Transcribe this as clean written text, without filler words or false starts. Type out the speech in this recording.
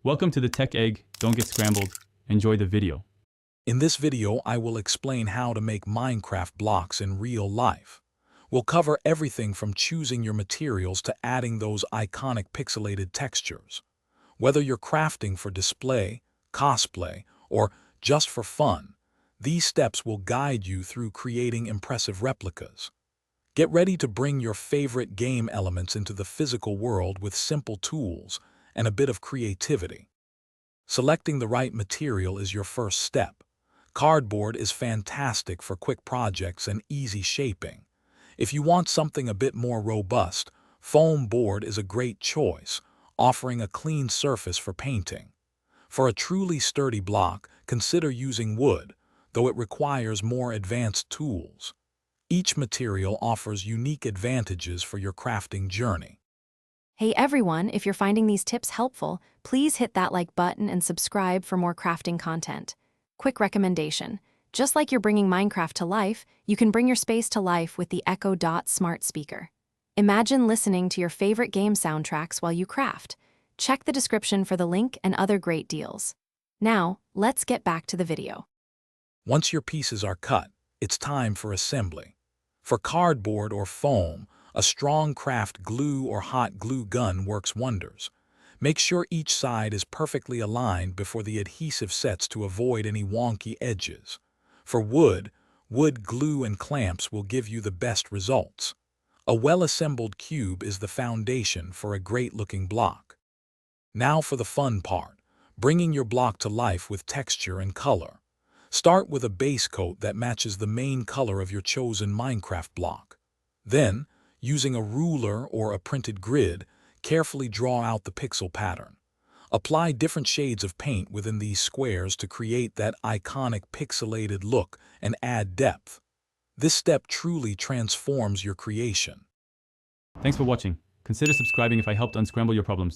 Welcome to the Tech Egg. Don't get scrambled. Enjoy the video. In this video, I will explain how to make Minecraft blocks in real life. We'll cover everything from choosing your materials to adding those iconic pixelated textures. Whether you're crafting for display, cosplay, or just for fun, these steps will guide you through creating impressive replicas. Get ready to bring your favorite game elements into the physical world with simple tools and a bit of creativity. Selecting the right material is your first step. Cardboard is fantastic for quick projects and easy shaping. If you want something a bit more robust, foam board is a great choice, offering a clean surface for painting. For a truly sturdy block, consider using wood, though it requires more advanced tools. Each material offers unique advantages for your crafting journey. Hey everyone, if you're finding these tips helpful, please hit that like button and subscribe for more crafting content. Quick recommendation. Just like you're bringing Minecraft to life, you can bring your space to life with the Echo Dot smart speaker. Imagine listening to your favorite game soundtracks while you craft. Check the description for the link and other great deals. Now, let's get back to the video. Once your pieces are cut, it's time for assembly. For cardboard or foam, a strong craft glue or hot glue gun works wonders. Make sure each side is perfectly aligned before the adhesive sets to avoid any wonky edges. For wood glue and clamps will give you the best results. A well-assembled cube is the foundation for a great-looking block. Now for the fun part, bringing your block to life with texture and color. Start with a base coat that matches the main color of your chosen Minecraft block. Then, using a ruler or a printed grid, carefully draw out the pixel pattern. Apply different shades of paint within these squares to create that iconic pixelated look and add depth. This step truly transforms your creation. Thanks for watching. Consider subscribing if I helped unscramble your problems.